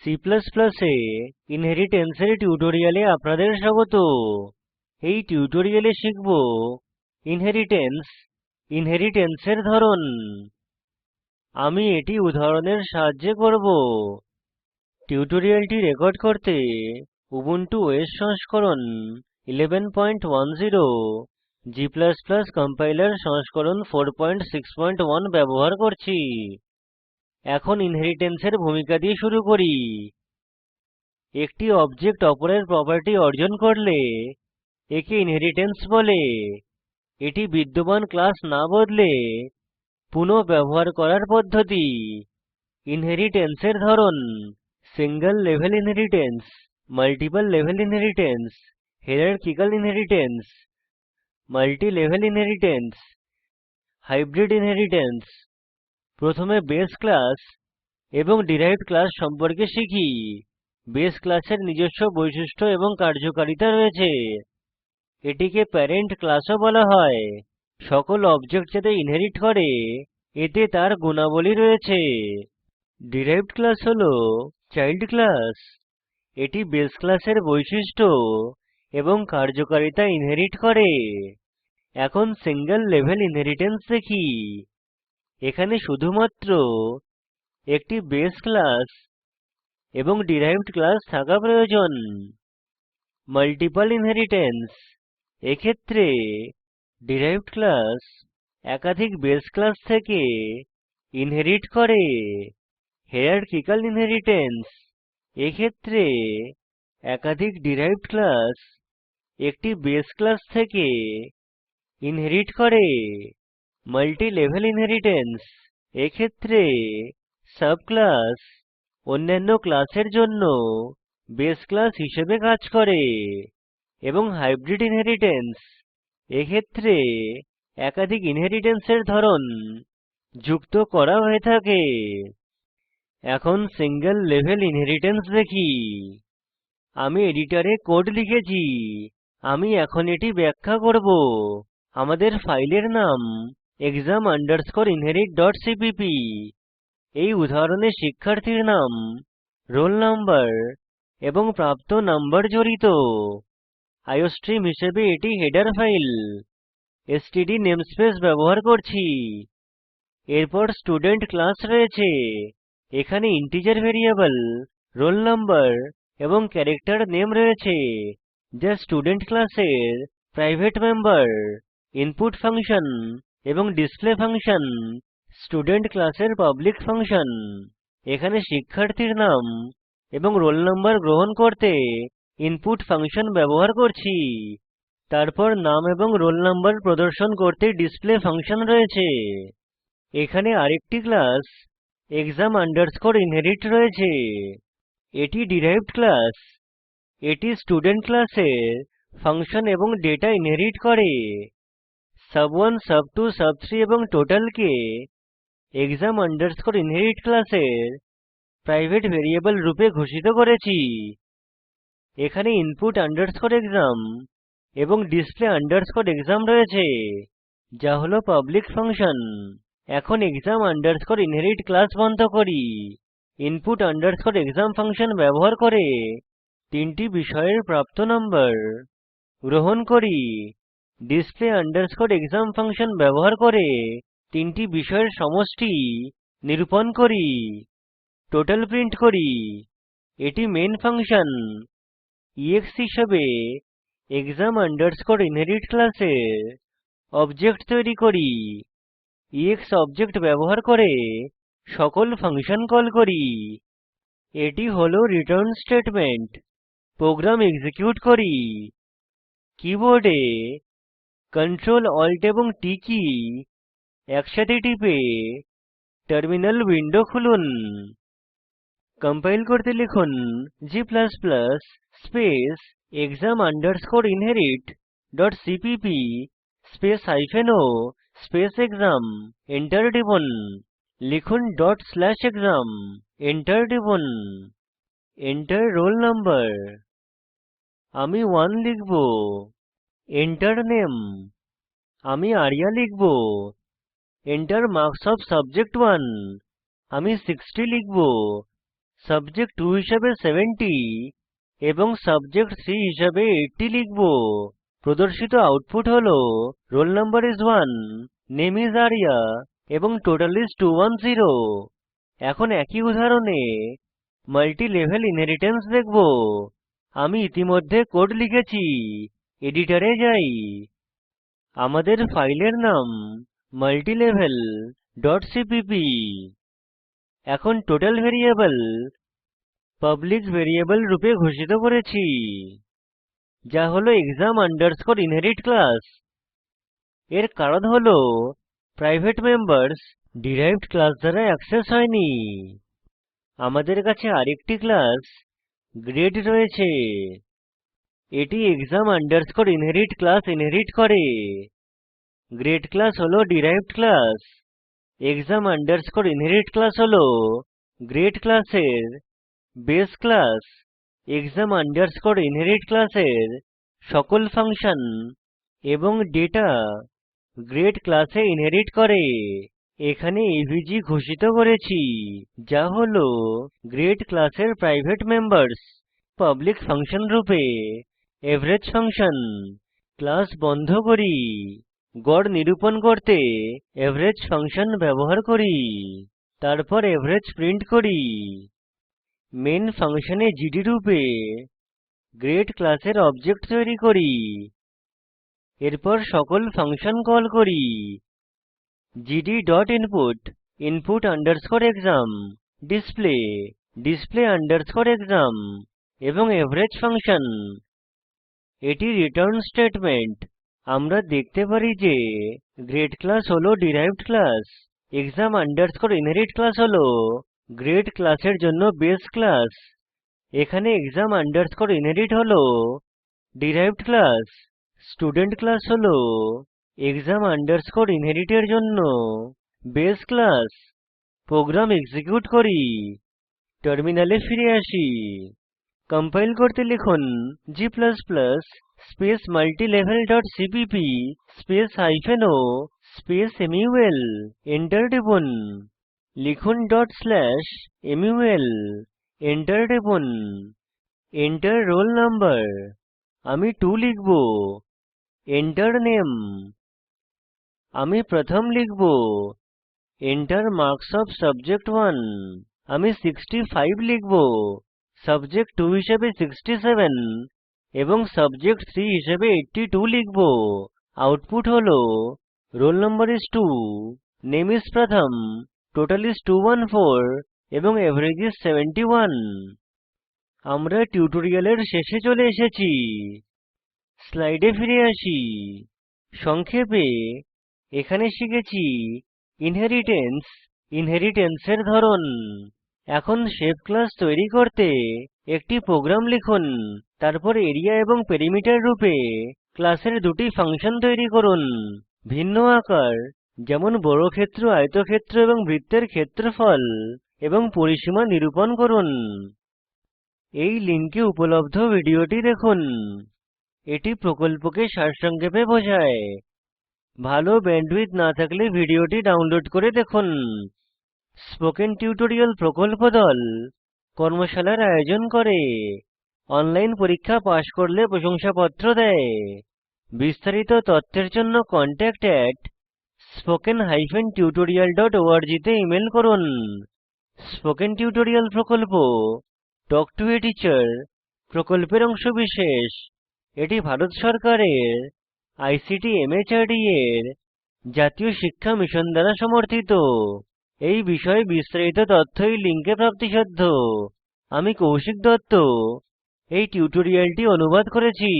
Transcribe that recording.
C++ এ ইনহেরিট্যান্সের টিউটোরিয়ালে আপনাদের স্বাগত। এই টিউটোরিয়ালে শিখব ইনহেরিট্যান্সের ধরন। আমি এটি উদাহরণের সাহায্যে করব। টিউটোরিয়ালটি রেকর্ড করতে উবুন্টু ওএস সংস্করণ 1110 g কম্পাইলার সংস্করণ 461 ব্যবহার করছি। এখন ইনহেরিট্যান্সের ভূমিকা দিয়ে শুরু করি। একটি অবজেক্ট অপরের প্রপার্টি অর্জন করলে একে ইনহেরিট্যান্স বলে। এটি বিদ্যমান ক্লাস না বদলে পুনঃ ব্যবহার করার পদ্ধতি। ইনহেরিট্যান্সের ধরন: single level inheritance, multiple level inheritance, hierarchical inheritance, multi level inheritance, hybrid inheritance. প্রথমে বেস ক্লাস এবং ডিরাইভড ক্লাস সম্পর্কে শিখি। বেস ক্লাসের নিজস্ব বৈশিষ্ট্য এবং কার্যকারিতা রয়েছে। এটিকে প্যারেন্ট ক্লাসও বলা হয়। সকল অবজেক্ট যাতে ইনহেরিট করে এতে তার গুণাবলী রয়েছে। ডিরাইভড ক্লাস হল চাইল্ড ক্লাস। এটি বেস ক্লাসের বৈশিষ্ট্য এবং কার্যকারিতা ইনহেরিট করে। এখন সিঙ্গল লেভেল ইনহেরিট্যান্স দেখি। এখানে শুধুমাত্র একটি বেস ক্লাস এবং ডিরাইভড ক্লাস থাকা প্রয়োজন। মাল্টিপল ইনহেরিট্যান্স: এক্ষেত্রে ডিরাইভড ক্লাস একাধিক বেস ক্লাস থেকে ইনহেরিট করে। হায়ারার্কিক্যাল ইনহেরিট্যান্স: এক্ষেত্রে একাধিক ডিরাইভড ক্লাস একটি বেস ক্লাস থেকে ইনহেরিট করে। মাল্টি লেভেল ইনহেরিট্যান্স: এক্ষেত্রে সাব ক্লাস অন্যান্য ক্লাসের জন্য বেস ক্লাস হিসেবে কাজ করে। এবং হাইব্রিড ইনহেরিট্যান্স: এক্ষেত্রে একাধিক ইনহেরিট্যান্সের ধরন যুক্ত করা হয়ে থাকে। এখন সিঙ্গল লেভেল ইনহেরিট্যান্স দেখি। আমি এডিটরে কোড লিখেছি। আমি এখন এটি ব্যাখ্যা করব। আমাদের ফাইলের নাম exam inherit.cpp। এই উদাহরণে শিক্ষার্থীর নাম, রোল নাম্বার এবং প্রাপ্ত নম্বর জড়িত। আইওস্ট্রিম হিসেবে এটি হেডার ফাইল। এসটিডি নেমস্পেস ব্যবহার করছি। এরপর স্টুডেন্ট ক্লাস রয়েছে। এখানে ইন্টিজার ভ্যারিয়েবল রোল নাম্বার এবং ক্যারেক্টার নেম রয়েছে যা স্টুডেন্ট ক্লাসের প্রাইভেট মেম্বার। ইনপুট ফাংশন এবং ডিসপ্লে ফাংশন স্টুডেন্ট ক্লাসের পাবলিক ফাংশন। এখানে শিক্ষার্থীর নাম এবং রোল নাম্বার গ্রহণ করতে ইনপুট ফাংশন ব্যবহার করছি। তারপর নাম এবং রোল নাম্বার প্রদর্শন করতে ডিসপ্লে ফাংশন রয়েছে। এখানে আরেকটি ক্লাস exam inherit রয়েছে। এটি ডিরাইভড ক্লাস। এটি স্টুডেন্ট ক্লাসের ফাংশন এবং ডেটা ইনহেরিট করে। সুব1, সুব2, সুব3 এবং টোটাল কে exam inherit ক্লাসের প্রাইভেট ভ্যারিয়েবল রূপে ঘোষিত করেছি। এখানে input exam এবং display exam রয়েছে যা হল পাবলিক ফাংশন। এখন exam inherit ক্লাস বন্ধ করি। input exam ফাংশন ব্যবহার করে তিনটি বিষয়ের প্রাপ্ত নম্বর গ্রহণ করি। display exam ফাংশন ব্যবহার করে তিনটি বিষয়ের সমষ্টি নিরূপণ করি। টোটাল প্রিন্ট করি। এটি মেইন ফাংশন। ex হিসাবে exam inherit ক্লাসের অবজেক্ট তৈরী করি। ex অবজেক্ট ব্যবহার করে সকল ফাংশন কল করি। এটি হল রিটার্ন স্টেটমেন্ট। প্রোগ্রাম এক্সিকিউট করি। কিবোর্ডে Ctrl Alt এবং T কী একসাথে টিপে টার্মিনাল উইন্ডো খুলুন। কম্পাইল করতে লিখুন g space exam inherit.cpp space o space exam. Enter টিপুন। লিখুন exam। এন্টার টিপুন। Enter roll number. আমি 1 লিখব। এন্টার নামে। আমি আরিয়া লিখব। Enter marks of subject one. আমি 60 লিখব। সাবজেক্ট 2 হিসাবে 70 এবং সাবজেক্ট 3 হিসাবে 80 লিখব। প্রদর্শিত আউটপুট হল রোল নাম্বার is 1, নামে is আরিয়া এবং টোটাল is 210। এখন একই উদাহরণে মাল্টিলেভেল ইনহেরিট্যান্স দেখব। আমি ইতিমধ্যে কোড লিখেছি, এডিটরে যাই। আমাদের ফাইলের নাম multilevel.cpp। এখন টোটাল ভ্যারিয়েবল পাবলিক ভ্যারিয়েবল রূপে ঘোষিত করেছি, যা হলো exam আন্ডারস্কোর ইনহেরিট ক্লাস। এর কারণ হলো প্রাইভেট মেম্বার্স ডিরাইভড ক্লাস দ্বারা অ্যাক্সেস হয়নি। আমাদের কাছে আরেকটি ক্লাস গ্রেড রয়েছে, এটি exam underscore inherit class inherit করে। গ্রেড ক্লাস হলো derived class. exam underscore inherit class হলো গ্রেড ক্লাসের base class. exam underscore inherit ক্লাসের সকল ফাংশন এবং ডেটা গ্রেড ক্লাসে ইনহেরিট করে। এখানে এভিজি ঘোষিত করেছি, যা হলো গ্রেড ক্লাসের প্রাইভেট মেম্বার্স। পাবলিক ফাংশন রূপে এভারেজ ফাংশন ক্লাস বন্ধ করি। গড় নিরূপণ করতে এভারেজ ফাংশন ব্যবহার করি, তারপর এভারেজ প্রিন্ট করি। মেইন ফাংশনে জিডি রূপে গ্রেড ক্লাসের অবজেক্ট তৈরি করি। এরপর সকল ফাংশন কল করি। GD dot input input underscore exam, display display underscore exam এবং এভারেজ ফাংশন। এটি রিটার্ন স্টেটমেন্ট। আমরা দেখতে পারি যে গ্রেড ক্লাস হলো derived class. exam underscore inherit class হলো গ্রেড ক্লাসের জন্য বেস ক্লাস। এখানে exam আন্ডারস্কোর ইনহেরিট হলো ডিরাইভড ক্লাস। স্টুডেন্ট ক্লাস হলো exam আন্ডারস্কোর ইনহেরিট এর জন্য বেস ক্লাস। প্রোগ্রাম এক্সিকিউট করি, টার্মিনালে ফিরে আসি। কম্পাইল করতে লিখুন g space multilevel.cpp space o space মুল। এন্টার টিপুন। লিখুন mul, এন্টার টিপুন। এন্টার রোল নাম্বার, আমি 2 লিখব। এন্টার নামে, আমি প্রথম লিখব। এন্টার মার্কস ওএফ সাবজেক্ট1, আমি 65 লিখব। সাবজেক্ট 2 হিসাবে 67 এবং সাবজেক্ট 3 হিসাবে 82 লিখব। আউটপুট হলো রোল নাম্বার is 2, নামে is প্রথম, টোটাল is 214 এবং এভারেজ is 71। আমরা টিউটোরিয়ালের শেষে চলে এসেছি। স্লাইডে ফিরে আসি। সংক্ষেপে এখানে শিখেছি ইনহেরিট্যান্স, ইনহেরিট্যান্সের ধরন। এখন শেপ ক্লাস তৈরি করতে একটি প্রোগ্রাম লিখুন, তারপর এরিয়া এবং পেরিমিটার রূপে ক্লাসের দুটি ফাংশন তৈরি করুন। ভিন্ন আকার যেমন বর্গক্ষেত্র, আয়তক্ষেত্র এবং বৃত্তের ক্ষেত্রফল এবং পরিসীমা নিরূপণ করুন। এই লিঙ্কে উপলব্ধ ভিডিওটি দেখুন, এটি প্রকল্পকে সারসংক্ষেপে বোঝায়। ভালো ব্যান্ডউইডথ না থাকলে ভিডিওটি ডাউনলোড করে দেখুন। স্পোকেন টিউটোরিয়াল প্রকল্প দল কর্মশালার আয়োজন করে, অনলাইন পরীক্ষা পাস করলে প্রশংসাপত্র দেয়। বিস্তারিত তথ্যের জন্য contact@spoken-tutorial.org তে ইমেল করুন। স্পোকেন টিউটোরিয়াল প্রকল্প টক টু এ টিচার প্রকল্পের অংশবিশেষ। এটি ভারত সরকারের আইসিটি মাহর্দ এর জাতীয় শিক্ষা মিশন দ্বারা সমর্থিত। এই বিষয়ে বিস্তারিত তথ্য এই লিঙ্কে প্রাপ্তিসাধ্য। আমি কৌশিক দত্ত এই টিউটোরিয়ালটি অনুবাদ করেছি।